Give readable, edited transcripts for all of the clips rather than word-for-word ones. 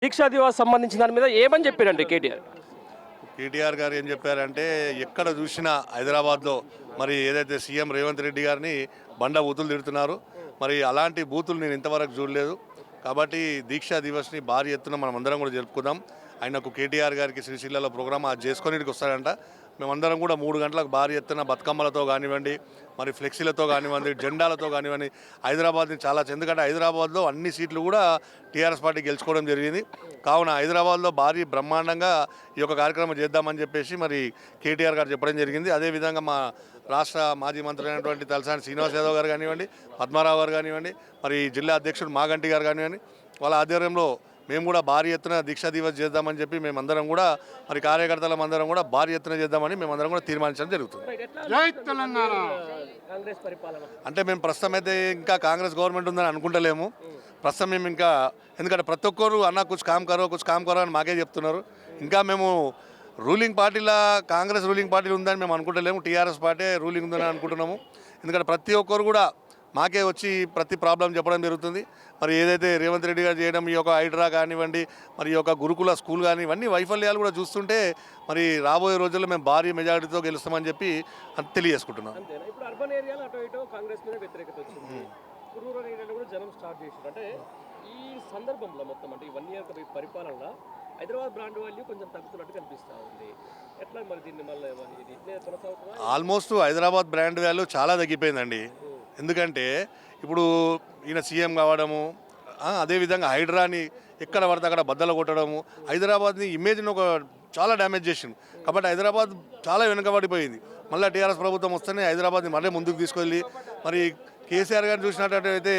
దీక్షా దివాస్ సంబంధించిన దాని మీద ఏమని చెప్పారండి కేటీఆర్? కేటీఆర్ గారు ఏం చెప్పారంటే ఎక్కడ చూసినా హైదరాబాద్లో మరి ఏదైతే సీఎం రేవంత్ రెడ్డి గారిని బండ బూతులు తిడుతున్నారు, మరి అలాంటి బూతులు నేను ఇంతవరకు చూడలేదు. కాబట్టి దీక్షా దివస్ని భారీ ఎత్తున మనం అందరం కూడా జరుపుకుందాం. ఆయనకు కేటీఆర్ గారికి శ్రీశైలంలో ప్రోగ్రామ్ అది చేసుకొని వస్తాడంట. మేమందరం కూడా 3 గంటలకు భారీ ఎత్తున బతుకమ్మలతో కానివ్వండి, మరి ఫ్లెక్సీలతో కానివ్వండి, జెండాలతో కానివ్వండి హైదరాబాద్ని చాలా, ఎందుకంటే హైదరాబాద్లో అన్ని సీట్లు కూడా టీఆర్ఎస్ పార్టీ గెలుచుకోవడం జరిగింది. కావున హైదరాబాద్లో భారీ బ్రహ్మాండంగా ఈ యొక్క కార్యక్రమం చేద్దామని చెప్పేసి మరి కేటీఆర్ గారు చెప్పడం జరిగింది. అదేవిధంగా మా రాష్ట్ర మాజీ మంత్రి అయినటువంటి తలసాని శ్రీనివాస్ యాదవ్ గారు కానివ్వండి, పద్మారావు గారు కానివ్వండి, మరి జిల్లా అధ్యక్షుడు మాగంటి గారు కానివ్వండి, వాళ్ళ ఆధ్వర్యంలో మేము కూడా భారీ ఎత్తున దీక్షా దివస్ చేద్దామని చెప్పి మేమందరం కూడా మరి కార్యకర్తలం అందరం కూడా భారీ ఎత్తున చేద్దామని మేమందరం కూడా తీర్మానించడం జరుగుతుంది. అంటే మేము ప్రస్తుతం అయితే ఇంకా కాంగ్రెస్ గవర్నమెంట్ ఉందని అనుకుంటలేము. ప్రస్తుతం మేము ఇంకా, ఎందుకంటే ప్రతి ఒక్కరు అన్న కుछ काम करो అని మాకే చెప్తున్నారు. ఇంకా మేము రూలింగ్ పార్టీలా కాంగ్రెస్ రూలింగ్ పార్టీలు ఉందని మేము అనుకుంటలేము, టీఆర్ఎస్ పార్టీ రూలింగ్ ఉందని అనుకుంటున్నాము. ఎందుకంటే ప్రతి ఒక్కరు కూడా మాకే వచ్చి ప్రతి ప్రాబ్లం చెప్పడం జరుగుతుంది. మరి ఏదైతే రేవంత్ రెడ్డి గారు చేయడం, ఈ యొక్క హైడ్రా కానివ్వండి, మరి ఈ యొక్క గురుకుల స్కూల్ కానీ ఇవన్నీ వైఫల్యాలు కూడా చూస్తుంటే మరి రాబోయే రోజుల్లో మేము భారీ మెజారిటీతో గెలుస్తామని చెప్పి తెలియజేసుకుంటున్నాం. ఇప్పుడు అర్బన్ ఏరియాలో అటు ఇటు కాంగ్రెస్ మీద వ్యతిరేకత వచ్చింది, రూరల్ ఏరియాలో కూడా జనం స్టార్ట్ చేశారు. అంటే ఈ సందర్భంలో మొత్తం అంటే ఈ 1 year పరిపాలన హైదరాబాద్ బ్రాండ్ వాల్యూ కొంచెం తగ్గుతున్నట్టు కనిపిస్తూ ఉంది. ఎట్లా మరి దీన్ని మళ్ళీ ఇట్లే కొనసాగుతుందా? ఆల్మోస్ట్ హైదరాబాద్ బ్రాండ్ వాల్యూ చాలా తగ్గిపోయిందండి. ఎందుకంటే ఇప్పుడు ఈయన సీఎం కావడము, అదేవిధంగా హైడ్రాని ఎక్కడ పడితే అక్కడ బద్దలు కొట్టడము, హైదరాబాద్ని ఇమేజ్ని ఒక చాలా డ్యామేజ్ చేసింది. కాబట్టి హైదరాబాద్ చాలా వెనుకబడిపోయింది. మళ్ళీ టీఆర్ఎస్ ప్రభుత్వం వస్తేనే హైదరాబాద్ని మళ్ళీ ముందుకు తీసుకెళ్ళి, మరి కేసీఆర్ గారిని చూసినట్టయితే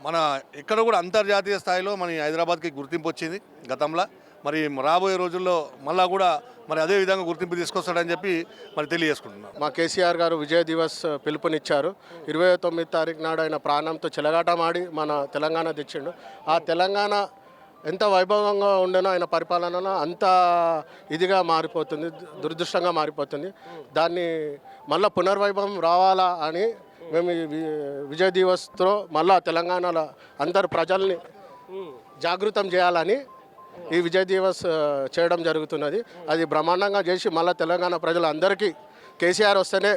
మన ఎక్కడ కూడా అంతర్జాతీయ స్థాయిలో మన హైదరాబాద్కి గుర్తింపు వచ్చింది గతంలో. మరి రాబోయే రోజుల్లో మళ్ళా కూడా మరి అదే విధంగా గుర్తింపు తీసుకొస్తాడని చెప్పి మరి తెలియజేసుకుంటున్నాం. మా కేసీఆర్ గారు విజయ్ దివస్ పిలుపునిచ్చారు. 29వ తారీఖు నాడు ఆయన ప్రాణంతో చెలగాటమాడి మన తెలంగాణ తెచ్చిండు. ఆ తెలంగాణ ఎంత వైభవంగా ఉండేనో ఆయన పరిపాలనలో అంత ఇదిగా మారిపోతుంది, దురదృష్టంగా మారిపోతుంది. దాన్ని మళ్ళీ పునర్వైభవం రావాలా అని మేము విజయ్ దివస్తో మళ్ళా తెలంగాణలో అందరు ప్రజల్ని జాగృతం చేయాలని ఈ విజయ్ దివస్ చేయడం జరుగుతున్నది. అది బ్రహ్మాండంగా చేసి మళ్ళీ తెలంగాణ ప్రజలందరికీ కేసీఆర్ వస్తేనే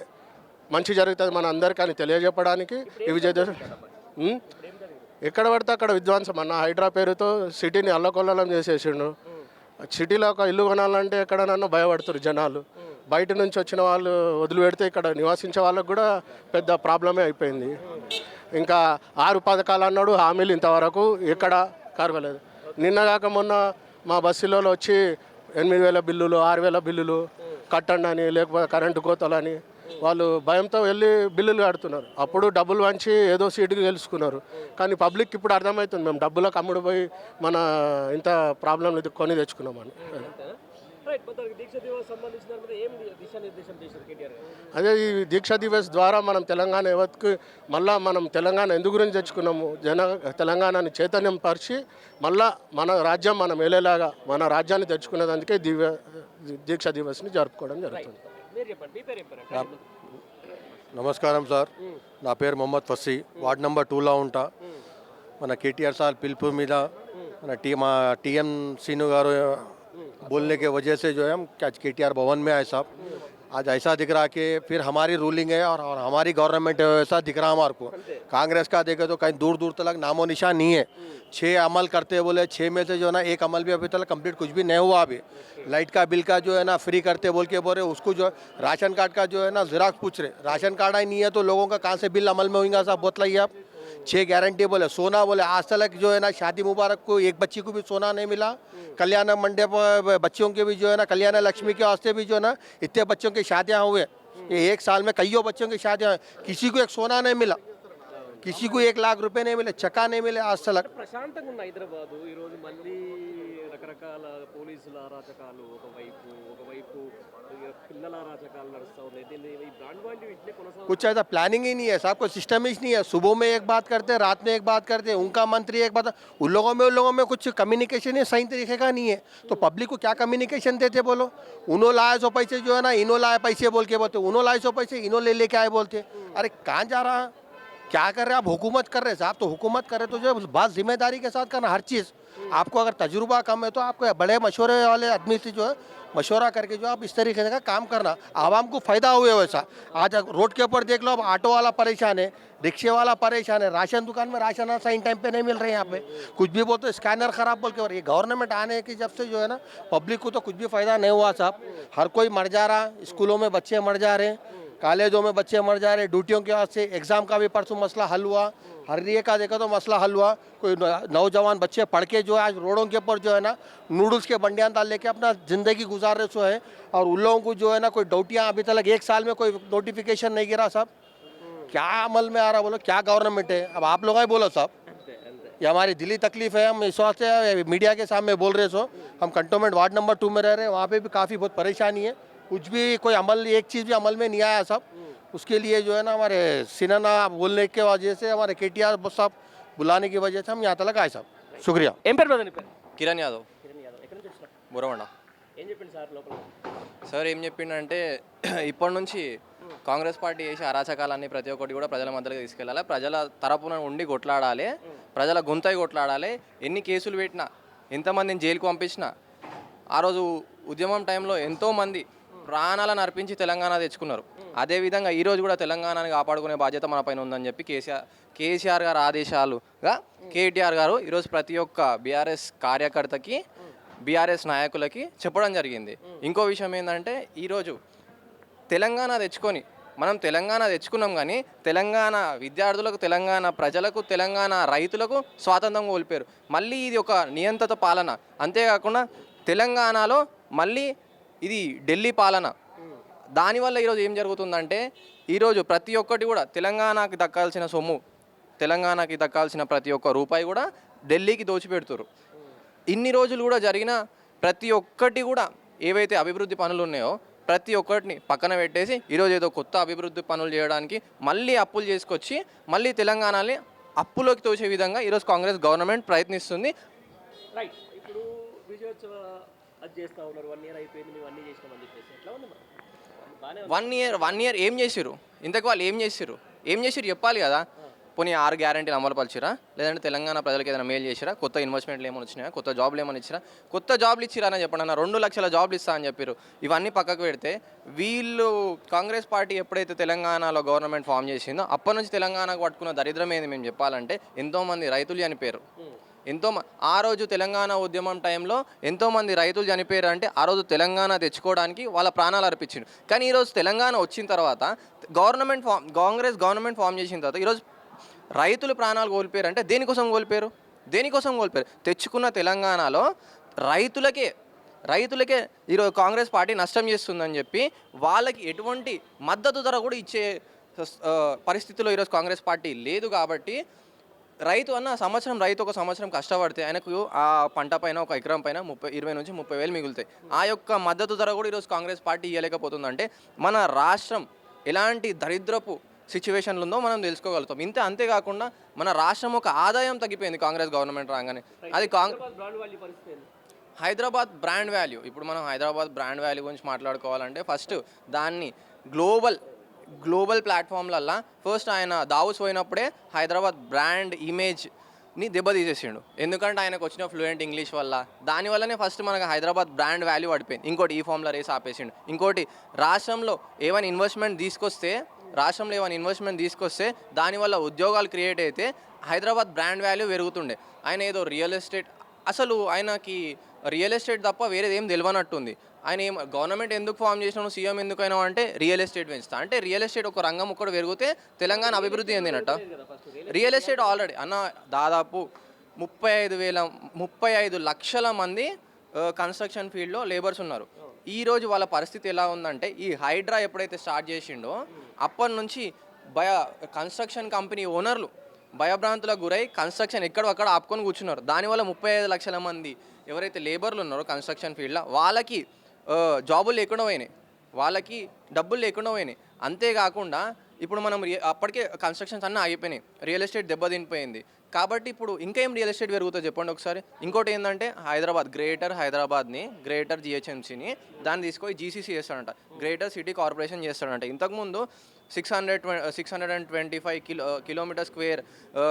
మంచి జరుగుతుంది మన అందరికీ అని తెలియజెప్పడానికి ఈ విజయ్ దివస్. ఎక్కడ పడితే అక్కడ విధ్వంసం అన్న హైడ్రా పేరుతో సిటీని అల్లకొల్లం చేసేసిండు. సిటీలో ఒక ఇల్లు కొనాలంటే ఎక్కడనన్నా భయపడుతున్నారు జనాలు. బయట నుంచి వచ్చిన వాళ్ళు వదిలిపెడితే ఇక్కడ నివసించే వాళ్ళకు కూడా పెద్ద ప్రాబ్లమే అయిపోయింది. ఇంకా 6 పథకాలు అన్నాడు, హామీలు ఇంతవరకు ఎక్కడ కరవలేదు. నిన్నగాక మొన్న మా బస్సులో వచ్చి 8,000 బిల్లులు 6,000 బిల్లులు కట్టండి అని, లేకపోతే కరెంటు కోతలని వాళ్ళు భయంతో వెళ్ళి బిల్లులు కడుతున్నారు. అప్పుడు డబ్బులు వంచి ఏదో సీటుకి గెలుచుకున్నారు. కానీ పబ్లిక్ ఇప్పుడు అర్థమవుతుంది మేము డబ్బులకు అమ్ముడు పోయి మన ఇంత ప్రాబ్లం కొని తెచ్చుకున్నామని. అదే ఈ దీక్షా దివస్ ద్వారా మనం తెలంగాణ యువతకు మళ్ళా మనం తెలంగాణ ఎందు గురించి తెచ్చుకున్నాము, తెలంగాణని చైతన్యం పరిచి మళ్ళా మన రాజ్యం మనం వెళ్ళేలాగా మన రాజ్యాన్ని తెచ్చుకునేందుకే దీక్షా దివస్ని జరుపుకోవడం జరుగుతుంది. నమస్కారం సార్, నా పేరు మొహమ్మద్ ఫస్సీ, వార్డ్ నెంబర్ 2లో ఉంటా. మన కేటీఆర్ సార్ పిలుపు మీద మన टीएम सीनू गारू बोलने के वजह से जो है हम आज केटीआर भवन में आए साहब. आज ऐसा दिख रहा कि फिर हमारी रूलिंग है और हमारी गवर्नमेंट है, ऐसा दिख रहा हमारे को. कांग्रेस का देखे तो कहीं दूर दूर तक नामो निशान नहीं है. 6 अमल करते बोले, 6 में से जो है ना 1 अमल भी अभी तक कंप्लीट कुछ भी नहीं हुआ. अभी लाइट का बिल का जो है ना फ्री करते बोल के बोल रहे, उसको जो राशन कार्ड का जो है ना ज़िराक्स पूछ रहे. राशन कार्ड ही नहीं है तो लोगों का कहाँ से बिल अमल में होगा साहब, बतलाइए आप. 6 गारंटी बोले. सोना बोले, आज तक जो है ना शादी मुबारक को एक बच्ची को भी सोना नहीं मिला. कल्याण मंडप बच्चों के भी जो है ना कल्याण लक्ष्मी के वास्ते भी जो है ना इतने बच्चों की शादियाँ हुए. ये 1 साल में कईयों बच्चों की शादियाँ, किसी को एक सोना नहीं मिला, किसी को 1 लाख रुपए नहीं मिले, चक्का नहीं मिले आज तक. ప్రశాంతంగా ఉన్న హైదరాబాద్ ఈ రోజు మళ్ళీ రకరకాల పోలీసుల అరాచకాలు ఒకవైపు పిల్లల అరాచకాలు నడుస్తూ ఉన్నాయి. దీన్ని ఈ బ్రాండ్ వాల్యూ ఇట్లే కొనసాగుతుంది. कुछ ऐसा प्लानिंग ही नहीं है साहब, कोई सिस्टम ही नहीं है. सुबह में एक बात करते हैं, रात में एक बात करते हैं, उनका मंत्री एक बात. उन लोगों में कुछ कम्युनिकेशन ही सही तरीके का नहीं है. तो पब्लिक को क्या कम्युनिकेशन देते बोलो. उन्होंने लाए 100 पैसे जो है ना इन्हों लाए पैसे बोल के बोलते, उन्होंने लाए 100 पैसे इन्हों ले लेके आए बोलते. अरे कहाँ जा रहा है, क्या कर रहे हैं आप? हुकूमत कर रहे हैं साहब, तो हुकूमत कर रहे तो जो बात जिम्मेदारी के साथ करना हर चीज़। आपको अगर तजुर्बा कम है तो आपको बड़े मशवरे वाले आदमी से जो है मशवरा करके जो आप इस तरीके का काम करना, आवाम को फ़ायदा हुए वैसा। आज रोड के ऊपर देख लो, अब ऑटो वाला परेशान है, रिक्शे वाला परेशान है, राशन दुकान में राशन सही टाइम पे नहीं मिल रहे हैं यहाँ पे, कुछ भी बोलते स्कैनर ख़राब बोल के। और ये गवर्नमेंट आने की जब से जो है ना, पब्लिक को तो कुछ भी फ़ायदा नहीं हुआ साहब। हर कोई मर जा रहा, स्कूलों में बच्चे मर जा रहे हैं, कॉलेजों में बच्चे मर जा रहे हैं, ड्यूटियों के वास्ते। एग्ज़ाम का भी परसों मसला हल हुआ, हर ये का देखा तो मसला हल हुआ। कोई नौजवान बच्चे पढ़ के जो है आज रोडों के ऊपर जो है ना नूडल्स के बंडियान डाल लेके अपना ज़िंदगी गुजार रहे सो है। और उन लोगों को जो है ना कोई ड्यूटियाँ अभी तक 1 साल में कोई नोटिफिकेशन नहीं गिरा साहब। क्या अमल में आ रहा बोलो, क्या गवर्नमेंट है? अब आप लोग ही बोलो साहब, ये हमारी दिली तकलीफ है। हम इस वास्ते मीडिया के सामने बोल रहे सो, हम कंटोनमेंट वार्ड नंबर 2 में रह रहे हैं, वहाँ पे भी काफ़ी बहुत परेशानी है। कुछ भी कोई अमल, एक चीज़ भी अमल में नहीं आया साहब। उसके लिए जो है ना हमारे सिनाना बोलने के वजह से, हमारे केटीआर साहब बुलाने की वजह से हम यहाँ तक आए साहब। शुक्रिया। ఏం పేరు బ్రదర్ నీ పేరు? కిరణ్ యాదవ్, కిరణ్ యాదవ్. ఎక్కడి నుంచి వచ్చినావు? బురవండ. ఏం చెప్పింది సార్ లోపల? సార్ ఏం చెప్పిండంటే ఇప్పటి నుంచి కాంగ్రెస్ పార్టీ చేసే అరాచకాలన్నీ ప్రతి ఒక్కటి కూడా ప్రజల మధ్యలోకి తీసుకెళ్ళాలి, ప్రజల తరపున ఉండి కొట్లాడాలి, ప్రజల గొంతై కొట్లాడాలి. ఎన్ని కేసులు పెట్టినా, ఎంతమందిని జైలుకు పంపించినా, ఆ రోజు ఉద్యమం టైంలో ఎంతోమంది ప్రాణాలను అర్పించి తెలంగాణ తెచ్చుకున్నారు. అదేవిధంగా ఈరోజు కూడా తెలంగాణని కాపాడుకునే బాధ్యత మన పైన ఉందని చెప్పి కేసీఆర్ గారు ఆదేశాలుగా కేటీఆర్ గారు ఈరోజు ప్రతి ఒక్క బీఆర్ఎస్ కార్యకర్తకి, బీఆర్ఎస్ నాయకులకి చెప్పడం జరిగింది. ఇంకో విషయం ఏంటంటే ఈరోజు తెలంగాణ తెచ్చుకొని, మనం తెలంగాణ తెచ్చుకున్నాం కానీ తెలంగాణ విద్యార్థులకు, తెలంగాణ ప్రజలకు, తెలంగాణ రైతులకు స్వాతంత్రం కోల్పోయారు. మళ్ళీ ఇది ఒక నియంత్రిత పాలన. అంతేకాకుండా తెలంగాణలో మళ్ళీ ఇది ఢిల్లీ పాలన. దానివల్ల ఈరోజు ఏం జరుగుతుందంటే ఈరోజు ప్రతి ఒక్కటి కూడా తెలంగాణకి దక్కాల్సిన సొమ్ము, తెలంగాణకి దక్కాల్సిన ప్రతి ఒక్క రూపాయి కూడా ఢిల్లీకి దోచిపెడుతున్నారు. ఇన్ని రోజులు కూడా జరిగిన ప్రతి ఒక్కటి కూడా ఏవైతే అభివృద్ధి పనులు ఉన్నాయో ప్రతి ఒక్కటిని పక్కన పెట్టేసి ఈరోజు ఏదో కొత్త అభివృద్ధి పనులు చేయడానికి మళ్ళీ అప్పులు చేసుకొచ్చి మళ్ళీ తెలంగాణని అప్పులోకి తోసే విధంగా ఈరోజు కాంగ్రెస్ గవర్నమెంట్ ప్రయత్నిస్తుంది. రైట్. ఇప్పుడు విజయోత్సవ అది చేస్తూ ఉన్నారు, 1 ఇయర్ అయిపోయింది, మేము అన్నీ చేసినామని చెప్పేసి ఎట్లా ఉంది మరి? బాగానే 1 ఇయర్ ఏం చేసిర్రు? ఇంతకు వాళ్ళు ఏం చేసిర్రు చెప్పాలి కదా. పోనీ 6 గ్యారెంటీలు అమలు పరిచిరా, లేదంటే తెలంగాణ ప్రజలకు ఏదైనా మేలు చేసిరా, కొత్త ఇన్వెస్ట్మెంట్లు ఏమైనా వచ్చినాయా, కొత్త జాబ్లు ఏమైనా ఇచ్చిరా, కొత్త జాబ్లు ఇచ్చిరా అని చెప్పండి అన్న. 2 లక్షల జాబ్లు ఇస్తా అని చెప్పారు. ఇవన్నీ పక్కకు పెడితే వీళ్ళు కాంగ్రెస్ పార్టీ ఎప్పుడైతే తెలంగాణలో గవర్నమెంట్ ఫామ్ చేసిందో అప్పటి నుంచి తెలంగాణకు పట్టుకున్న దరిద్రం ఏంది మేము చెప్పాలంటే, ఎంతోమంది రైతులు చనిపోయారు. ఆ రోజు తెలంగాణ ఉద్యమం టైంలో ఎంతోమంది రైతులు చనిపోయారు. అంటే ఆ రోజు తెలంగాణ తెచ్చుకోవడానికి వాళ్ళ ప్రాణాలు అర్పించిండు. కానీ ఈరోజు తెలంగాణ వచ్చిన తర్వాత కాంగ్రెస్ గవర్నమెంట్ ఫామ్ చేసిన తర్వాత ఈరోజు రైతులు ప్రాణాలు కోల్పోయారు. అంటే దేనికోసం కోల్పోయారు? తెచ్చుకున్న తెలంగాణలో రైతులకే ఈరోజు కాంగ్రెస్ పార్టీ నష్టం చేస్తుందని చెప్పి వాళ్ళకి ఎటువంటి మద్దతు ధర కూడా ఇచ్చే పరిస్థితిలో ఈరోజు కాంగ్రెస్ పార్టీ లేదు. కాబట్టి రైతు ఒక సంవత్సరం కష్టపడితే ఆయనకు ఆ పంట పైన, ఒక ఎకరం పైన 20 నుంచి 30 వేలు మిగులుతాయి. ఆ యొక్క మద్దతు ధర కూడా ఈరోజు కాంగ్రెస్ పార్టీ ఇవ్వలేకపోతుందంటే మన రాష్ట్రం ఎలాంటి దరిద్రపు సిచ్యువేషన్లు ఉందో మనం తెలుసుకోగలుగుతాం. అంతేకాకుండా మన రాష్ట్రం ఒక ఆదాయం తగ్గిపోయింది కాంగ్రెస్ గవర్నమెంట్ రాగానే. అది హైదరాబాద్ బ్రాండ్ వాల్యూ. ఇప్పుడు మనం హైదరాబాద్ బ్రాండ్ వాల్యూ గురించి మాట్లాడుకోవాలంటే ఫస్ట్ దాన్ని గ్లోబల్ ప్లాట్ఫామ్లల్లో ఫస్ట్ ఆయన దావోస్ పోయినప్పుడే హైదరాబాద్ బ్రాండ్ ఇమేజ్ని దెబ్బతీసేసిండు. ఎందుకంటే ఆయనకు వచ్చిన ఫ్లూయెంట్ ఇంగ్లీష్ వల్ల, దానివల్లనే ఫస్ట్ మనకు హైదరాబాద్ బ్రాండ్ వాల్యూ పడిపోయింది. ఇంకోటి ఈ ఫామ్లో రేస్ ఆపేసిండు. ఇంకోటి రాష్ట్రంలో ఏమైనా ఇన్వెస్ట్మెంట్ తీసుకొస్తే దానివల్ల ఉద్యోగాలు క్రియేట్ అయితే హైదరాబాద్ బ్రాండ్ వాల్యూ పెరుగుతుండే. ఆయన ఏదో రియల్ ఎస్టేట్, అసలు ఆయనకి రియల్ ఎస్టేట్ తప్ప వేరేది ఏం తెలియనట్టుంది. ఆయన గవర్నమెంట్ ఎందుకు ఫామ్ చేసినాను, సీఎం ఎందుకైనా అంటే రియల్ ఎస్టేట్ పెంచుతా అంటే రియల్ ఎస్టేట్ ఒక రంగం ఒక్కడు పెరిగితే తెలంగాణ అభివృద్ధి చెందినట్ట. రియల్ ఎస్టేట్ ఆల్రెడీ అన్న దాదాపు 35 లక్షల మంది కన్స్ట్రక్షన్ ఫీల్డ్లో లేబర్స్ ఉన్నారు. ఈరోజు వాళ్ళ పరిస్థితి ఎలా ఉందంటే, ఈ హైడ్రా ఎప్పుడైతే స్టార్ట్ చేసిండో అప్పటి నుంచి కన్స్ట్రక్షన్ కంపెనీ ఓనర్లు భయభ్రాంతులకు గురై కన్స్ట్రక్షన్ ఎక్కడక్కడ ఆపుకొని కూర్చున్నారు. దానివల్ల 35 లక్షల మంది ఎవరైతే లేబర్లు ఉన్నారో కన్స్ట్రక్షన్ ఫీల్డ్లో వాళ్ళకి జాబులు లేకుండా పోయినాయి, వాళ్ళకి డబ్బులు లేకుండా పోయినాయి. అంతేకాకుండా ఇప్పుడు మనం అప్పటికే కన్స్ట్రక్షన్స్ అన్నీ ఆగిపోయినాయి, రియల్ ఎస్టేట్ దెబ్బతినిపోయింది. కాబట్టి ఇప్పుడు ఇంకా ఏం రియల్ ఎస్టేట్ పెరుగుతుందో చెప్పండి ఒకసారి. ఇంకోటి ఏంటంటే గ్రేటర్ హైదరాబాద్ని, గ్రేటర్ జిహెచ్ఎంసీని దాన్ని తీసుకొని జీసీసీ చేస్తాడంట, గ్రేటర్ సిటీ కార్పొరేషన్ చేస్తాడంట. ఇంతకుముందు 625 కిలోమీటర్ స్క్వేర్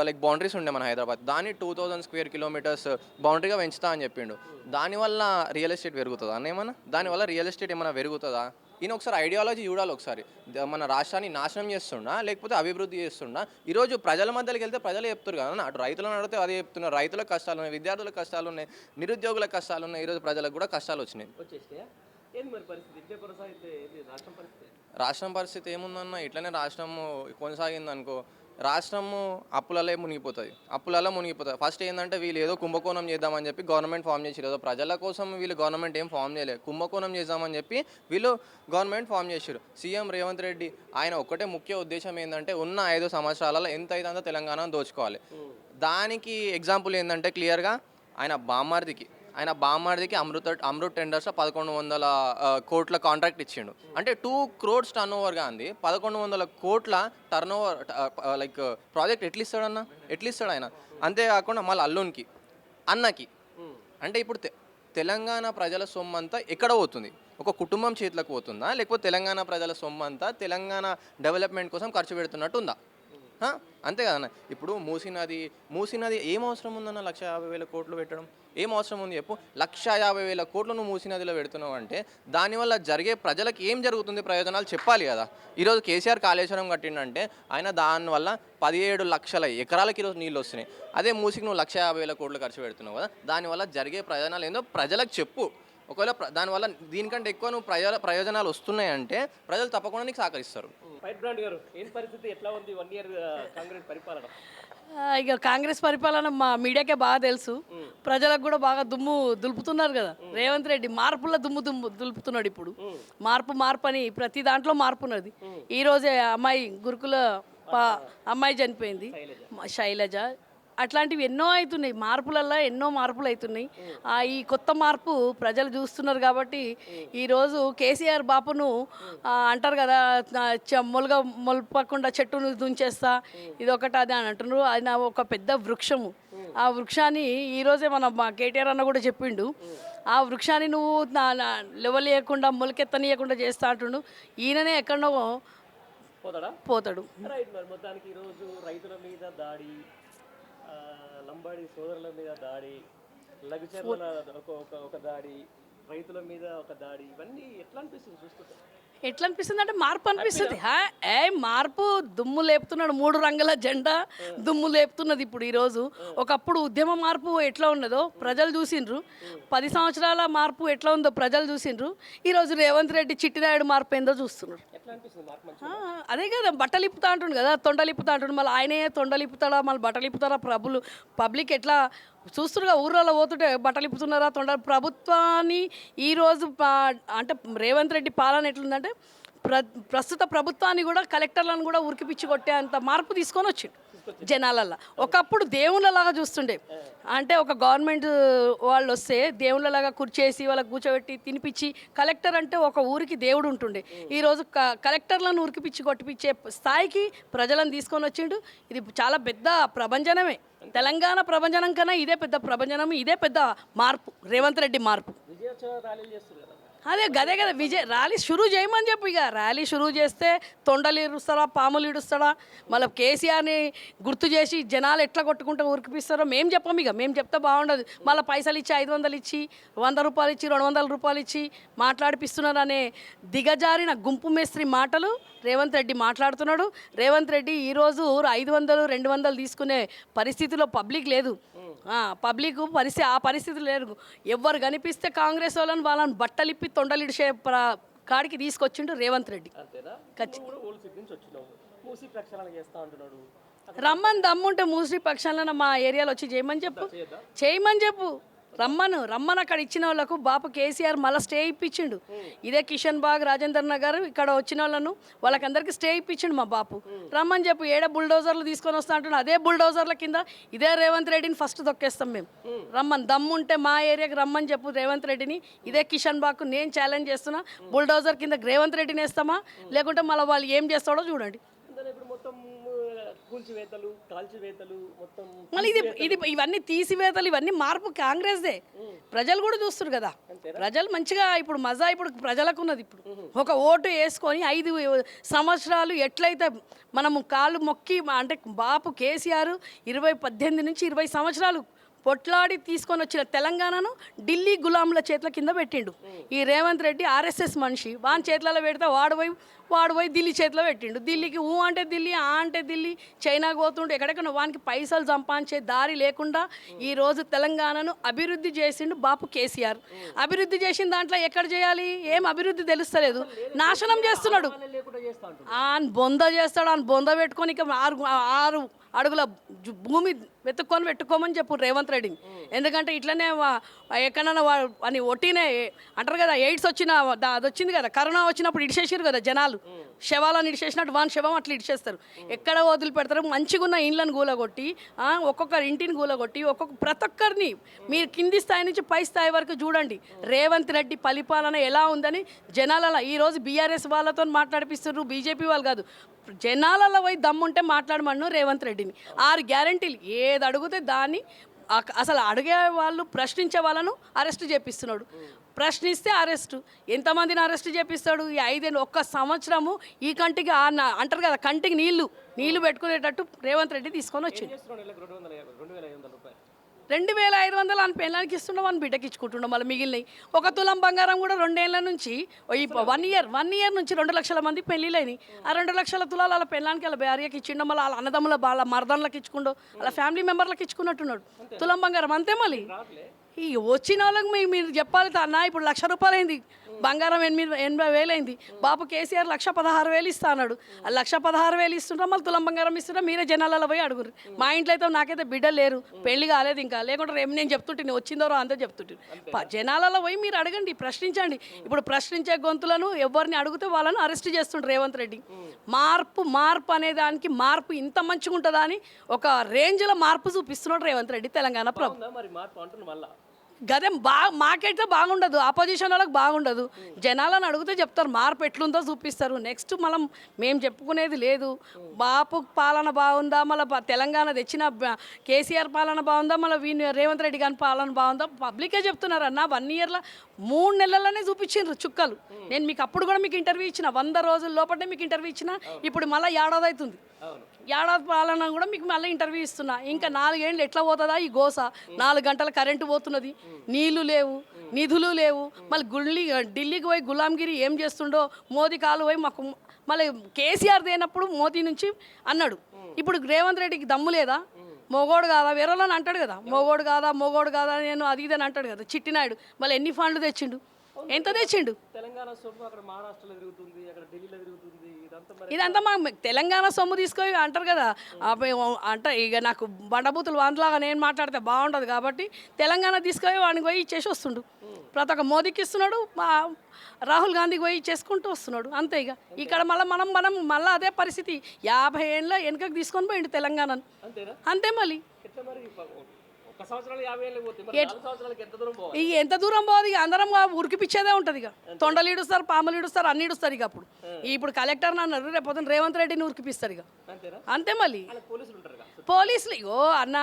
లైక్ బౌండరీస్ ఉండే మన హైదరాబాద్, దాన్ని 2000 స్క్వేర్ కిలోమీటర్స్ బౌండరీగా పెంచుతా అని చెప్పిండు. దానివల్ల రియల్ ఎస్టేట్ పెరుగుతుందా అన్న ఏమన్నా? దానివల్ల రియల్ ఎస్టేట్ ఏమైనా పెరుగుతుందా? ఈయన ఒకసారి ఐడియాలజీ చూడాలి ఒకసారి. మన రాష్ట్రాన్ని నాశనం చేస్తుండా లేకపోతే అభివృద్ధి చేస్తుండా? ఈరోజు ప్రజల మధ్యలోకి వెళ్తే ప్రజలు చెప్తారు కదా, అటు రైతులను అడిగితే అదే చెప్తున్నారు. రైతులకు కష్టాలు ఉన్నాయి, విద్యార్థులకు కష్టాలు ఉన్నాయి, నిరుద్యోగులకు కష్టాలు ఉన్నాయి. ఈరోజు ప్రజలకు కూడా కష్టాలు వచ్చినాయి. వచ్చేసినాయా? ఏంది మరి పరిస్థితి? ఇదే కొనసాగితే ఏంది రాష్ట్రం పరిస్థితి? రాష్ట్రం పరిస్థితి ఏముందన్న, ఇట్లనే రాష్ట్రము కొనసాగిందనుకో రాష్ట్రము అప్పులలో మునిగిపోతుంది. ఫస్ట్ ఏంటంటే వీళ్ళు ఏదో కుంభకోణం చేద్దామని చెప్పి గవర్నమెంట్ ఫామ్ చేసారు. ఏదో ప్రజల కోసం వీళ్ళు గవర్నమెంట్ ఏం ఫామ్ చేయలేదు, కుంభకోణం చేద్దామని చెప్పి వీళ్ళు గవర్నమెంట్ ఫామ్ చేశారు. సీఎం రేవంత్ రెడ్డి ఆయన ఒక్కటే ముఖ్య ఉద్దేశం ఏంటంటే ఉన్న 5 సంవత్సరాలలో ఎంత అయితే అంత తెలంగాణను దోచుకోవాలి. దానికి ఎగ్జాంపుల్ ఏంటంటే క్లియర్గా ఆయన బామ్మార్దికి అమృత్ టెండర్స్లో 1100 కోట్ల కాంట్రాక్ట్ ఇచ్చిండు. అంటే 2 crores టర్న్ ఓవర్గా అంది, 1100 కోట్ల టర్న్ ఓవర్ లైక్ ప్రాజెక్ట్ ఎట్లా ఇస్తాడు ఆయన? అంతేకాకుండా మళ్ళీ అల్లునికి అన్నకి అంటే ఇప్పుడు తెలంగాణ ప్రజల సొమ్ము అంతా ఎక్కడ పోతుంది? ఒక కుటుంబం చేతులకు పోతుందా లేకపోతే తెలంగాణ ప్రజల సొమ్ము అంతా తెలంగాణ డెవలప్మెంట్ కోసం ఖర్చు పెడుతున్నట్టు ఉందా? అంతే కదన్న. ఇప్పుడు మూసీ నది ఏం అవసరం ఉందన్న 150,000 కోట్లు పెట్టడం? ఏం అవసరం ఉంది చెప్పు? 150,000 కోట్లు నువ్వు మూసీ నదిలో పెడుతున్నావు అంటే దానివల్ల జరిగే ప్రజలకు ఏం జరుగుతుంది, ప్రయోజనాలు చెప్పాలి కదా. ఈరోజు కేసీఆర్ కాళేశ్వరం కట్టిండంటే ఆయన దానివల్ల 17 లక్షల ఎకరాలకి ఈరోజు నీళ్ళు వస్తున్నాయి. అదే మూసీకి నువ్వు 150,000 కోట్లు ఖర్చు పెడుతున్నావు కదా, దానివల్ల జరిగే ప్రయోజనాలు ఏందో ప్రజలకు చెప్పు. ఒకవేళ దానివల్ల దీనికంటే ఎక్కువ నువ్వు ప్రయోజనాలు వస్తున్నాయంటే ప్రజలు తప్పకుండా నీకు సహకరిస్తారు. ఫైట్ బ్రాండ్ గారు, ఏం పరిస్థితి ఎట్లా ఉంది 1 year కాంగ్రెస్ పరిపాలన? ఇక కాంగ్రెస్ పరిపాలన మా మీడియాకే బాగా తెలుసు, ప్రజలకు కూడా బాగా దుమ్ము దులుపుతున్నారు కదా. రేవంత్ రెడ్డి మార్పుల దుమ్ము దులుపుతున్నాడు. ఇప్పుడు మార్పు అని ప్రతి దాంట్లో మార్పు ఉన్నది. ఈరోజే అమ్మాయి గురుకుల అమ్మాయి చనిపోయింది, శైలజ. అట్లాంటివి ఎన్నో అవుతున్నాయి, మార్పులల్లో ఎన్నో మార్పులు అవుతున్నాయి. ఈ కొత్త మార్పు ప్రజలు చూస్తున్నారు కాబట్టి ఈరోజు కేసీఆర్ బాపును అంటారు కదా, మొలపకుండా చెట్టును దుంచేస్తా ఇదొకటి అది అని అంటున్నారు. ఆయన ఒక పెద్ద వృక్షము. ఆ వృక్షాన్ని ఈరోజే మా కేటీఆర్ అన్న కూడా చెప్పిండు, ఆ వృక్షాన్ని నువ్వు లెవలేయకుండా మొలకెత్తనీయకుండా చేస్తా అంటుండు. ఈయననే ఎక్కడో పోతాడు. రైట్. మరి మొత్తానికి ఈరోజు రైతుల మీద దాడి, లంబాడి సోదరుల మీద దాడి, లఘుచర్ల ఒక దాడి, రైతుల మీద ఒక దాడి, ఇవన్నీ ఎట్లా అనిపిస్తుంది చూస్తుంటే? ఎట్లా అనిపిస్తుంది అంటే మార్పు అనిపిస్తుంది. మార్పు దుమ్ము లేపుతున్నాడు, 3 రంగుల జెండా దుమ్ము లేపుతున్నది ఇప్పుడు ఈరోజు. ఒకప్పుడు ఉద్యమ మార్పు ఎట్లా ఉన్నదో ప్రజలు చూసిండ్రు, 10 సంవత్సరాల మార్పు ఎట్లా ఉందో ప్రజలు చూసిండ్రు. ఈరోజు రేవంత్ రెడ్డి చిట్టినాయుడు మార్పు ఏందో చూస్తున్నారు. అదే కదా, బట్టలు ఇప్పుతా అంటుండు కదా, తొండలు ఇప్పుతా అంటుండు. మళ్ళీ ఆయనే తొండలు ఇప్పుతాడా, మళ్ళీ బట్టలు ఇప్పుతారా? పబ్లిక్ ఎట్లా చూస్తురుగా, ఊర్లలో పోతుంటే బట్టలు ఇప్పుతున్నారా, తొండలు. ప్రభుత్వాన్ని ఈరోజు అంటే రేవంత్ రెడ్డి పాలన ఎట్లుందంటే ప్రస్తుత ప్రభుత్వాన్ని కూడా కలెక్టర్లను కూడా ఉరికిపిచ్చి కొట్టే అంత మార్పు తీసుకొని వచ్చిండు జనాలల్లో. ఒకప్పుడు దేవుళ్ళలాగా చూస్తుండే, అంటే ఒక గవర్నమెంట్ వాళ్ళు వస్తే దేవుళ్ళలాగా కూర్చేసి వాళ్ళకి కూర్చోబెట్టి తినిపించి, కలెక్టర్ అంటే ఒక ఊరికి దేవుడు ఉంటుండే. ఈరోజు కలెక్టర్లను ఉరికిపిచ్చి కొట్టిపించే స్థాయికి ప్రజలను తీసుకొని వచ్చిండు. ఇది చాలా పెద్ద ప్రభంజనమే. తెలంగాణ ప్రభంజనం కన్నా ఇదే పెద్ద ప్రభంజనం, ఇదే పెద్ద మార్పు, రేవంత్ రెడ్డి మార్పు. గదే కదా ర్యాలీ షురూ చేయమని చెప్పు. ఇక ర్యాలీ షురూ చేస్తే తొండలు ఇరుస్తాడా, పాములు ఇడుస్తాడా, మళ్ళీ కేసీఆర్ని గుర్తు చేసి జనాలు ఎట్లా కొట్టుకుంటూ ఉరికిపిస్తారో మేము చెప్పం. ఇక మేము చెప్తే బాగుండదు. మళ్ళీ పైసలు ఇచ్చి 500 ఇచ్చి 100 రూపాయలు ఇచ్చి 200 రూపాయలు ఇచ్చి మాట్లాడిపిస్తున్నారు అనే దిగజారిన గుంపు మేస్త్రి మాటలు రేవంత్ రెడ్డి మాట్లాడుతున్నాడు. రేవంత్ రెడ్డి ఈరోజు 500, 200 తీసుకునే పరిస్థితిలో పబ్లిక్ లేదు. ఆ పరిస్థితులు లేరు. ఎవరు కనిపిస్తే కాంగ్రెస్ వాళ్ళని బట్టలిప్పి తొండలిడిచే కాడికి తీసుకొచ్చిండు రేవంత్ రెడ్డి. రమ్మని దమ్ముంటే మూసి పక్షాలను మా ఏరియాలో వచ్చి చేయమని చెప్పు. రమ్మను అక్కడ ఇచ్చిన వాళ్ళకు బాపు కేసీఆర్ మళ్ళీ స్టే ఇప్పించిండు. ఇదే కిషన్ బాగ్, రాజేందర్ నగర్ ఇక్కడ వచ్చిన వాళ్ళకందరికీ స్టే ఇప్పించిండు మా బాపు. రమ్మని చెప్పు. ఏడ బుల్డోజర్లు తీసుకొని వస్తా అంటున్నా, అదే బుల్డోజర్ల కింద ఇదే రేవంత్ రెడ్డిని ఫస్ట్ తొక్కేస్తాం మేము. రమ్మని దమ్ముంటే మా ఏరియాకి రమ్మని చెప్పు రేవంత్ రెడ్డిని. ఇదే కిషన్ బాగ్కు నేను ఛాలెంజ్ చేస్తున్నా, బుల్డోజర్ కింద రేవంత్ రెడ్డిని వేస్తామా లేకుంటే మళ్ళీ వాళ్ళు ఏం చేస్తాడో చూడండి. ఇప్పుడు మొత్తం కూల్చివేతలు కాల్చివేతలు మొత్తం మళ్ళీ ఇది ఇవన్నీ తీసివేతలు ఇవన్నీ మార్పు కాంగ్రెస్దే. ప్రజలు కూడా చూస్తారు కదా, ప్రజలు మంచిగా ఇప్పుడు మజా ఇప్పుడు ప్రజలకు ఉన్నది. ఇప్పుడు ఒక ఓటు వేసుకొని 5 సంవత్సరాలు ఎట్లయితే మనము కాళ్ళు మొక్కి అంటే బాపు కేసీఆర్ 18 నుంచి 20 సంవత్సరాలు పొట్లాడి తీసుకొని వచ్చిన తెలంగాణను ఢిల్లీ గులాంల చేతుల కింద పెట్టిండు. ఈ రేవంత్ రెడ్డి ఆర్ఎస్ఎస్ మనిషి, వాని చేతులలో పెడితే వాడు పోయి ఢిల్లీ చేతిలో పెట్టిండు. ఢిల్లీకి ఊ అంటే ఢిల్లీ, ఆ అంటే ఢిల్లీ, చైనాకు పోతుండు, ఎక్కడెక్కడ వానికి పైసలు సంపాదించే దారి లేకుండా ఈరోజు తెలంగాణను అభివృద్ధి చేసిండు బాపు కేసీఆర్. అభివృద్ధి చేసిన దాంట్లో ఎక్కడ చేయాలి, ఏం అభివృద్ధి తెలుస్తలేదు, నాశనం చేస్తున్నాడు. ఆయన బొంద చేస్తాడు, ఆయన బొంద పెట్టుకొని ఇక 6 అడుగుల భూమి పెట్టుకోమని చెప్పు రేవంత్ రెడ్డిని. ఎందుకంటే ఇట్లనే ఎక్కడన్నా అని ఒట్టినే అంటారు కదా, ఎయిడ్స్ వచ్చిన అది వచ్చింది కదా, కరోనా వచ్చినప్పుడు ఇడిచేసారు కదా జనాలు, శవాలను ఇడిచేసినట్టు వాని శవం అట్లా ఇడిచేస్తారు. ఎక్కడ వదిలిపెడతారు, మంచిగా ఉన్న ఇండ్లను గూలగొట్టి ఒక్కొక్కరి ఇంటిని గూలగొట్టి ప్రతి ఒక్కరిని మీరు కింది స్థాయి నుంచి పై స్థాయి వరకు చూడండి రేవంత్ రెడ్డి పరిపాలన ఎలా ఉందని జనాలలో. ఈరోజు బీఆర్ఎస్ వాళ్ళతో మాట్లాడిపిస్తున్నారు, బీజేపీ వాళ్ళు కాదు, జనాలలో పోయి దమ్ముంటే మాట్లాడమను రేవంత్ రెడ్డిని. 6 గ్యారంటీలు ఏది అడిగితే దాన్ని అసలు అడిగే వాళ్ళు ప్రశ్నించే వాళ్ళను అరెస్ట్ చేపిస్తున్నాడు. ప్రశ్నిస్తే అరెస్టు, ఎంతమందిని అరెస్ట్ చేపిస్తాడు? ఈ 5 ఏళ్ళు 1 సంవత్సరము ఈ కంటికి అంటారు కదా, కంటికి నీళ్లు పెట్టుకునేటట్టు రేవంత్ రెడ్డి తీసుకొని వచ్చింది. 2500 అని పెళ్ళానికి ఇస్తుండే, వాళ్ళని బిడ్డకి ఇచ్చుకుంటుండే. మళ్ళీ మిగిలినవి 1 తులం బంగారం కూడా 2 ఏళ్ళ నుంచి 1 ఇయర్ నుంచి 2 లక్షల మంది పెళ్ళిళ్ళని. ఆ 2 లక్షల తులాలు వాళ్ళ పెళ్ళానికి వాళ్ళ భార్యకి ఇచ్చిండో, మళ్ళీ వాళ్ళ అన్నదమ్ముల వాళ్ళ మర్దన్లకు ఇచ్చుకుండో, వాళ్ళ ఫ్యామిలీ మెంబర్లకు ఇచ్చుకున్నట్టున్నాడు తులం బంగారం. అంతే మళ్ళీ ఈ వచ్చిన వాళ్ళకి మీరు చెప్పాలి అన్న. ఇప్పుడు 1,00,000 రూపాయలు అయింది బంగారం, 80,000 అయింది. బాపు కేసీఆర్ 1,16,000 ఇస్తా అన్నాడు. 1,16,000 ఇస్తుంటా, మళ్ళీ తులం బంగారం ఇస్తుంటా. మీరే జనాలలో పోయి అడుగురు. మా ఇంట్లో అయితే నాకైతే బిడ్డలు లేరు, పెళ్లి కాలేదు ఇంకా, లేకుంటే రేపు నేను చెప్తుంటే వచ్చిందో అంతే చెప్తుంటే. జనాలలో పోయి మీరు అడగండి, ప్రశ్నించండి. ఇప్పుడు ప్రశ్నించే గొంతులను ఎవరిని అడిగితే వాళ్ళను అరెస్ట్ చేస్తుండ్రు రేవంత్ రెడ్డి. మార్పు అనే దానికి మార్పు ఇంత మంచిగా ఉంటుందా అని ఒక రేంజ్లో మార్పు చూపిస్తున్నాడు రేవంత్ రెడ్డి తెలంగాణ ప్రభుత్వం. మరి మార్పు అంటున్నా మళ్ళా గదే మాకైతే బాగుండదు, ఆపోజిషన్ వాళ్ళకి బాగుండదు. జనాలను అడిగితే చెప్తారు మార్పు ఎట్లుందో చూపిస్తారు. నెక్స్ట్ మేము చెప్పుకునేది లేదు. బాపు పాలన బాగుందా, మళ్ళీ తెలంగాణ తెచ్చిన కేసీఆర్ పాలన బాగుందా, మళ్ళీ రేవంత్ రెడ్డి గారి పాలన బాగుందా, పబ్లికే చెప్తున్నారు అన్న. 1 ఇయర్లో 3 నెలల్లోనే చూపించారు చుక్కలు. నేను మీకు అప్పుడు కూడా మీకు ఇంటర్వ్యూ ఇచ్చిన, 100 రోజుల లోపలనే మీకు ఇంటర్వ్యూ ఇచ్చిన. ఇప్పుడు మళ్ళీ ఏడాది అవుతుంది, ఏడాది పాలన కూడా మీకు మళ్ళీ ఇంటర్వ్యూ ఇస్తున్నా. ఇంకా 4 ఏళ్ళు ఎట్లా పోతుందా ఈ గోస? 4 గంటల కరెంటు పోతున్నది, నీళ్లు లేవు, నిధులు లేవు. మళ్ళీ ఢిల్లీకి పోయి గులాంగిరి ఏం చేస్తుండో మోదీ కాలు పోయి మాకు మళ్ళీ కేసీఆర్ దేనప్పుడు మోదీ నుంచి అన్నాడు. ఇప్పుడు రేవంత్ రెడ్డికి దమ్ము లేదా? మొగోడు కాదా? వేరే వాళ్ళని అంటాడు కదా, మొగోడు కాదా నేను అది ఇదని అంటాడు కదా చిట్టినాయుడు. మళ్ళీ ఎన్ని ఫండ్లు తెచ్చిండు, ఎంత తెచ్చిండు? తెలంగాణ సొమ్ము అక్కడ మహారాష్ట్రలో తిరుగుతుంది, అక్కడ ఢిల్లీలో తిరుగుతుంది. ఇదంతా మా తెలంగాణ సొమ్ము తీసుకొని అంటారు కదా. అంటే ఇక నాకు బండబూతులు వాంతలాగా నేను మాట్లాడితే బాగుండదు కాబట్టి తెలంగాణ తీసుకొని వాడికి పోయి ఇచ్చేసి వస్తుండు. ప్రతి ఒక్క మోదీకి ఇస్తున్నాడు, రాహుల్ గాంధీకి పోయి చేసుకుంటూ వస్తున్నాడు. అంతే. ఇక ఇక్కడ మనం మళ్ళీ అదే పరిస్థితి 50 ఏళ్ళ వెనుకకు తీసుకొని పోయిండు తెలంగాణను. అంతే. మళ్ళీ ఎంత దూరం పోదు, ఇక అందరం ఉరికిపిచ్చేదే ఉంటుంది. ఇక తొండలు ఇడుస్తారు, పాములు ఇడుస్తారు, అన్ని ఇడుస్తారు. ఇక ఇప్పుడు కలెక్టర్ అన్నారు, రేపు రేవంత్ రెడ్డిని ఉరికిపిస్తారు. ఇక అంతే. మళ్ళీ పోలీసులు అన్న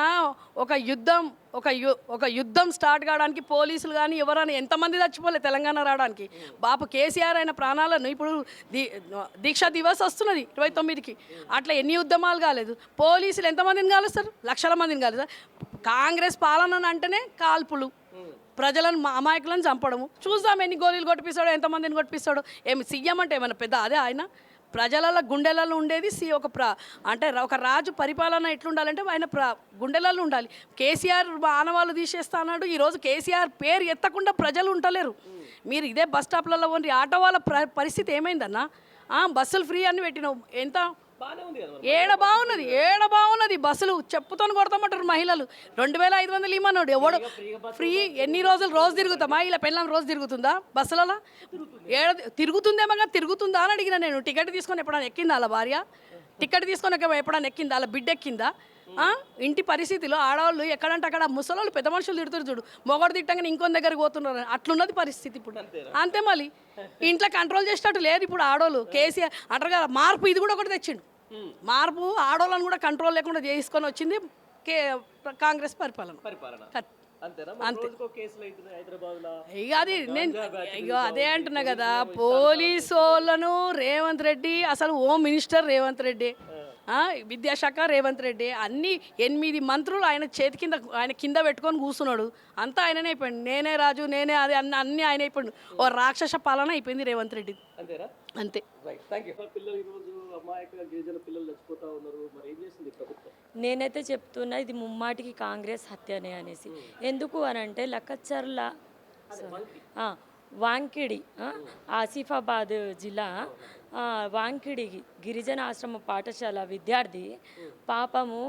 ఒక యుద్ధం స్టార్ట్ కావడానికి పోలీసులు కానీ ఎవరైనా ఎంతమంది చచ్చిపోలే తెలంగాణ రావడానికి. బాపు కేసీఆర్ అయిన ప్రాణాలను ఇప్పుడు దీక్షా దివస్ వస్తున్నది 29కి. అట్లా ఎన్ని ఉద్యమాలు కాలేదు. పోలీసులు ఎంతమందిని కాలుస్తారు? లక్షల మందిని కాలుస్తారు. కాంగ్రెస్ పాలన అంటేనే కాల్పులు, ప్రజలను అమాయకులను చంపడము. చూద్దాం ఎన్ని గోళీలు కొట్టిపిస్తాడో, ఎంతమందిని కొట్టిపిస్తాడో. ఏమి సీఎం అంటే ఏమైనా పెద్ద అదే ఆయన? ప్రజల గుండెలలో ఉండేది అంటే ఒక రాజు పరిపాలన ఎట్లుండాలంటే ఆయన గుండెలలో ఉండాలి. కేసీఆర్ ఆనవాళ్ళు తీసేస్తా అన్నాడు. ఈరోజు కేసీఆర్ పేరు ఎత్తకుండా ప్రజలు ఉండలేరు. మీరు ఇదే బస్ స్టాప్లలో ఉండి ఆటో వాళ్ళ పరిస్థితి ఏమైందన్నా? బస్సులు ఫ్రీ అని పెట్టినావు, ఎంత ఏడ బాగున్నది బస్సులు చెప్పుతో కొడతామంటారు మహిళలు. 2500 ఇమ్మన్నాడు. ఎవడు ఫ్రీ? ఎన్ని రోజు తిరుగుతామా? ఇలా పెళ్ళాం రోజు తిరుగుతుందా బస్సులలో? తిరుగుతుందేమో తిరుగుతుందా అని అడిగిన నేను. టికెట్ తీసుకొని ఎప్పుడైనా ఎక్కిందా అలా భార్య? టికెట్ తీసుకొని ఎప్పుడైనా ఎక్కిందా అలా బిడ్డ ఎక్కిందా? ఇంటి పరిస్థితిలో ఆడవాళ్ళు ఎక్కడంటే అక్కడ ముసలోళ్ళు పెద్ద మనుషులు తిడుతున్నారు చూడు, మొగడు తిట్టంగానే ఇంకొన్ని దగ్గరికి పోతున్నారు. అట్లున్నది పరిస్థితి ఇప్పుడు. అంతే. మళ్ళీ ఇంట్లో కంట్రోల్ చేసేటట్టు లేదు ఇప్పుడు ఆడవాళ్ళు. కేసీఆర్ అంటారు కదా మార్పు, ఇది కూడా ఒకటి తెచ్చిండు. మార్పు ఆడోళ్ళని కూడా కంట్రోల్ లేకుండా చేసుకొని వచ్చింది కాంగ్రెస్ పరిపాలన. అంతేనా? మరి రోజుకో కేసులు అవుతున్నాయి హైదరాబాద్లో. ఇక అది నేను అదే అంటున్నా కదా, పోలీసు వాళ్ళను రేవంత్ రెడ్డి, అసలు హోమ్ మినిస్టర్ రేవంత్ రెడ్డి, విద్యాశాఖ రేవంత్ రెడ్డి, అన్ని 8 మంత్రులు ఆయన చేతి కింద ఆయన కింద పెట్టుకొని కూర్చున్నాడు. అంతా ఆయననే అయిపోయింది. నేనే రాజు, నేనే అది అన్నీ ఆయన అయిపోయింది. ఓ రాక్షస పాలన అయిపోయింది రేవంత్ రెడ్డి. అంతేనా? అంతే. Right, thank you. పిల్లలు ఈరోజు అమాయకంగా గిరిజన పిల్లలు చచ్చిపోతా ఉన్నారు, మరి ఏం చేసింది ప్రభుత్వం? నేనైతే చెప్తున్నా ఇది ముమ్మాటికి కాంగ్రెస్ హత్యనే అనేసి. ఎందుకు అని అంటే లక్కచర్ల వాంకిడి ఆసిఫాబాద్ జిల్లా వాంకిడి గిరిజన ఆశ్రమ పాఠశాల విద్యార్థి పాపము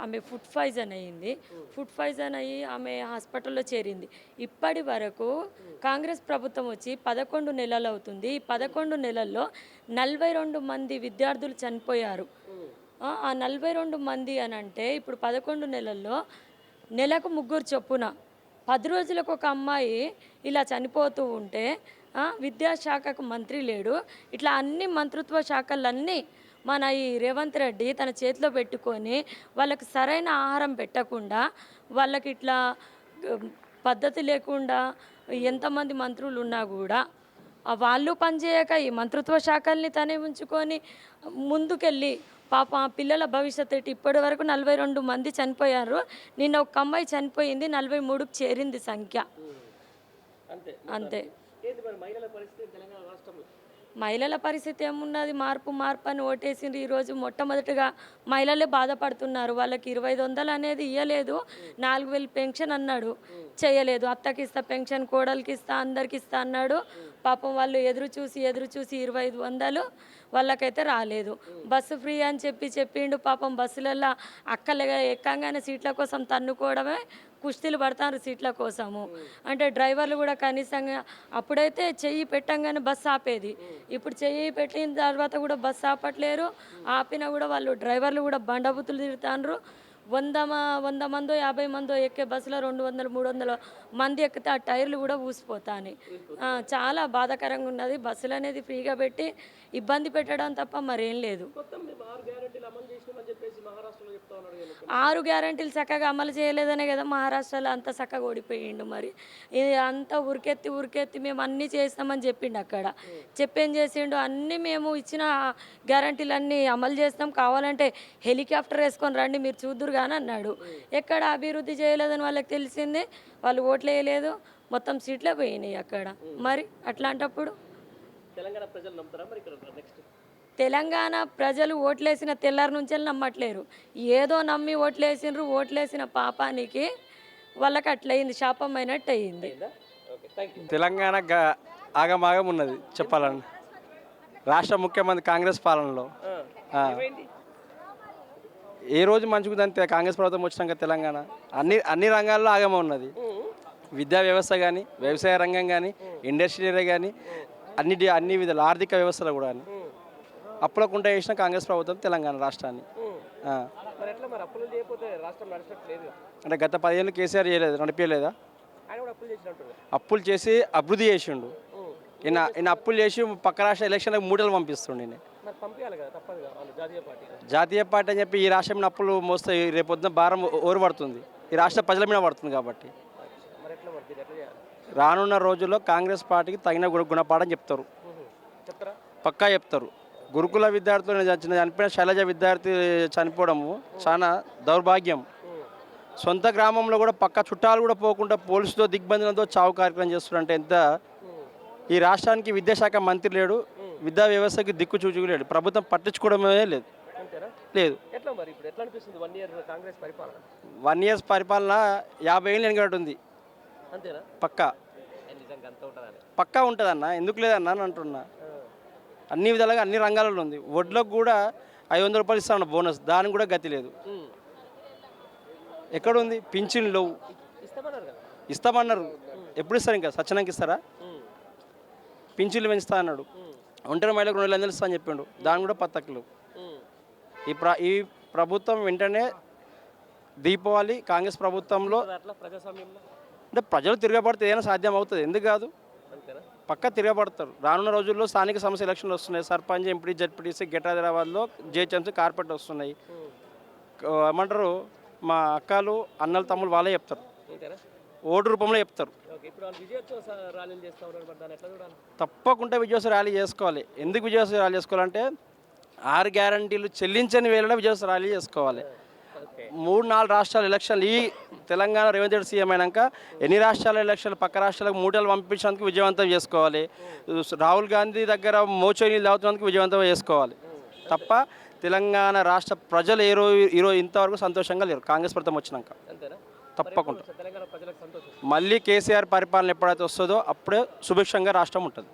ఆమె ఫుడ్ పాయిజన్ అయ్యింది. ఫుడ్ పాయిజన్ అయ్యి ఆమె హాస్పిటల్లో చేరింది. ఇప్పటి వరకు కాంగ్రెస్ ప్రభుత్వం వచ్చి 11 నెలలు అవుతుంది. ఈ 11 నెలల్లో 42 మంది విద్యార్థులు చనిపోయారు. ఆ 42 మంది అని అంటే ఇప్పుడు 11 నెలల్లో నెలకు 3 చొప్పున 10 రోజులకు ఒక అమ్మాయి ఇలా చనిపోతూ ఉంటే విద్యాశాఖకు మంత్రి లేడు. ఇట్లా అన్ని మంత్రిత్వ శాఖలన్నీ మన ఈ రేవంత్ రెడ్డి తన చేతిలో పెట్టుకొని వాళ్ళకి సరైన ఆహారం పెట్టకుండా, వాళ్ళకి ఇట్లా పద్ధతి లేకుండా ఎంతమంది మంత్రులు ఉన్నా కూడా వాళ్ళు పనిచేయక ఈ మంత్రిత్వ శాఖల్ని తనే ఉంచుకొని ముందుకెళ్ళి పాప పిల్లల భవిష్యత్తు ఇప్పటి వరకు 42 మంది చనిపోయారు. నిన్న ఒక అమ్మాయి చనిపోయింది, 43కు చేరింది సంఖ్య. అంతే. మహిళల పరిస్థితి ఏమున్నది? మార్పు అని ఓటేసిండ్రు. ఈరోజు మొట్టమొదటిగా మహిళలే బాధపడుతున్నారు. వాళ్ళకి 2500 అనేది ఇవ్వలేదు. 4000 పెన్షన్ అన్నాడు, చేయలేదు. అత్తకి ఇస్తా పెన్షన్, కోడలికి ఇస్తా, అందరికి ఇస్తా అన్నాడు. పాపం వాళ్ళు ఎదురు చూసి 2500 వాళ్ళకైతే రాలేదు. బస్సు ఫ్రీ అని చెప్పిండు. పాపం బస్సులలో అక్కలు ఎక్కంగానే సీట్ల కోసం తన్నుకోవడమే, కుస్తీలు పడతారు సీట్ల కోసము. అంటే డ్రైవర్లు కూడా కనీసంగా అప్పుడైతే చెయ్యి పెట్టంగానే బస్సు ఆపేది. ఇప్పుడు చెయ్యి పెట్టిన తర్వాత కూడా బస్సు ఆపట్లేరు. ఆపినా కూడా వాళ్ళు డ్రైవర్లు కూడా బండబుతులు తిరుగుతాండ్రు. 100 మందో 50 మందో ఎక్కే బస్సులో 200 300 మంది ఎక్కితే ఆ టైర్లు కూడా ఊసిపోతాయి. చాలా బాధాకరంగా ఉన్నది. బస్సులు అనేది ఫ్రీగా పెట్టి ఇబ్బంది పెట్టడం తప్ప మరేం లేదు. 6 గ్యారెంటీలు చక్కగా అమలు చేయలేదనే కదా మహారాష్ట్రలో అంత చక్కగా ఓడిపోయిండు. మరి ఇది అంతా ఉరికెత్తి మేము అన్నీ చేస్తామని చెప్పిండు. అక్కడ చెప్పేం చేసిండు, అన్నీ మేము ఇచ్చిన గ్యారెంటీలన్నీ అమలు చేస్తాం, కావాలంటే హెలికాప్టర్ వేసుకొని రండి మీరు చూద్దురు కానీ అన్నాడు. ఎక్కడ అభివృద్ధి చేయలేదని వాళ్ళకి తెలిసింది. వాళ్ళు ఓట్లు వేయలేదు, మొత్తం సీట్లే పోయినాయి అక్కడ. మరి అట్లాంటప్పుడు తెలంగాణ ప్రజలు నమ్ముతారా? మరి ఇక్కడ నెక్స్ట్ తెలంగాణ ప్రజలు ఓట్లేసిన తెల్లారి నుంచి నమ్మట్లేరు. ఏదో నమ్మి ఓట్లేసిండ్రు. ఓట్లేసిన పాపానికి వాళ్ళకి అట్లయింది, శాపం అయినట్టు అయింది. తెలంగాణ ఆగమాగం ఉన్నది చెప్పాలని. రాష్ట్ర ముఖ్యమంత్రి కాంగ్రెస్ పాలనలో ఏ రోజు మంచిగుందంతే. కాంగ్రెస్ ప్రభుత్వం వచ్చినాక తెలంగాణ అన్ని రంగాల్లో ఆగమ ఉన్నది. విద్యా వ్యవస్థ కానీ, వ్యవసాయ రంగం కానీ, ఇండస్ట్రీ కానీ, అన్ని విధాలు ఆర్థిక వ్యవస్థలో కూడా అప్పులకుండా చేసిన కాంగ్రెస్ ప్రభుత్వం తెలంగాణ రాష్ట్రాన్ని. అంటే గత 10 ఏళ్ళు కేసీఆర్ చేయలేదు, నడిపించలేదా? అప్పులు చేసి అభివృద్ధి చేసిండు. ఈయన అప్పులు చేసి పక్క రాష్ట్ర ఎలక్షన్లకు 3 ఏళ్ళు పంపిస్తుండే. జాతీయ పార్టీ అని చెప్పి ఈ రాష్ట్రం మీద అప్పులు మోస్తే రేపొద్దున భారం ఓరు పడుతుంది, ఈ రాష్ట్ర ప్రజల మీద పడుతుంది. కాబట్టి రానున్న రోజుల్లో కాంగ్రెస్ పార్టీకి తగిన గుణపాఠం చెప్తారు, పక్కా చెప్తారు. గురుకుల విద్యార్థులు చనిపోయిన శైలజ విద్యార్థి చనిపోవడము చాలా దౌర్భాగ్యం. సొంత గ్రామంలో కూడా పక్క చుట్టాలు కూడా పోకుండా పోలీసుతో దిగ్బంధనంతో చావు కార్యక్రమం చేస్తున్నారంటే ఎంత. ఈ రాష్ట్రానికి విద్యాశాఖ మంత్రి లేడు, విద్యా వ్యవస్థకి దిక్కు చూచుకు లేడు, ప్రభుత్వం పట్టించుకోవడమే లేదు. 1 ఇయర్ పరిపాలన 50 ఏళ్ళు వెనకటుంది. పక్కా ఉంటుందన్న, ఎందుకు లేదన్నా అని అంటున్నా. అన్ని విధాలుగా అన్ని రంగాలలో ఉంది. వడ్లకు కూడా 500 రూపాయలు ఇస్తాను బోనస్, దానికి కూడా గతి లేదు. ఎక్కడుంది? పింఛన్లు ఇస్తామన్నారు. ఎప్పుడు ఇస్తారు? ఇంకా సచ్చినానికి ఇస్తారా? పింఛన్లు పెంచుతా అన్నాడు. ఒంటరి మహిళకు 200 ఇస్తా అని చెప్పిండు, దాని కూడా పత్తకులు. ఈ ప్రభుత్వం వెంటనే దీపావళి కాంగ్రెస్ ప్రభుత్వంలో అంటే ప్రజలు తిరగబడితే ఏదైనా సాధ్యం అవుతుంది, ఎందుకు కాదు? పక్క తిరగబడతారు. రానున్న రోజుల్లో స్థానిక సంస్థ ఎలక్షన్లు వస్తున్నాయి. సర్పంచ్, ఎంపీ, జడ్పీటీసీ, హైదరాబాద్లో జిహెచ్ఎంసీ, కార్పొరేట్ వస్తున్నాయి. ఏమంటారు, మా అక్కలు అన్నలు తమ్ముళ్ళు వాళ్ళే చెప్తారు, అంతేనా? ఓటు రూపంలో చెప్తారు. ఓకే, ఇప్పుడు వాళ్ళు విజయోత్సవ ర్యాలీలు చేస్తూ ఉన్నారు, మరి దాన్ని ఎట్లా చూడాలి? తప్పకుండా విజయోత్సవ ర్యాలీ చేసుకోవాలి. ఎందుకు విజయోత్సవ ర్యాలీ చేసుకోవాలంటే 6 గ్యారంటీలు చెల్లించని వేళలో విజయోత్సవ ర్యాలీ చేసుకోవాలి. 3-4 రాష్ట్రాల ఎలక్షన్లు ఈ తెలంగాణ రేవంత్ రెడ్డి సీఎం అయినాక ఎన్ని రాష్ట్రాల ఎలక్షన్లు పక్క రాష్ట్రాలకు మూటలు పంపించడానికి విజయవంతం చేసుకోవాలి. రాహుల్ గాంధీ దగ్గర మోచో నీళ్ళు తాగుతున్నందుకు విజయవంతం చేసుకోవాలి. తప్ప తెలంగాణ రాష్ట్ర ప్రజలు ఈరోజు ఇంతవరకు సంతోషంగా లేరు కాంగ్రెస్ ప్రభుత్వం వచ్చినాక. అంతేనా? తప్పకుండా తెలంగాణ ప్రజలకు సంతోషం. మళ్ళీ కేసీఆర్ పరిపాలన ఎప్పుడైతే వస్తుందో అప్పుడే సుభిక్షంగా రాష్ట్రం ఉంటుంది.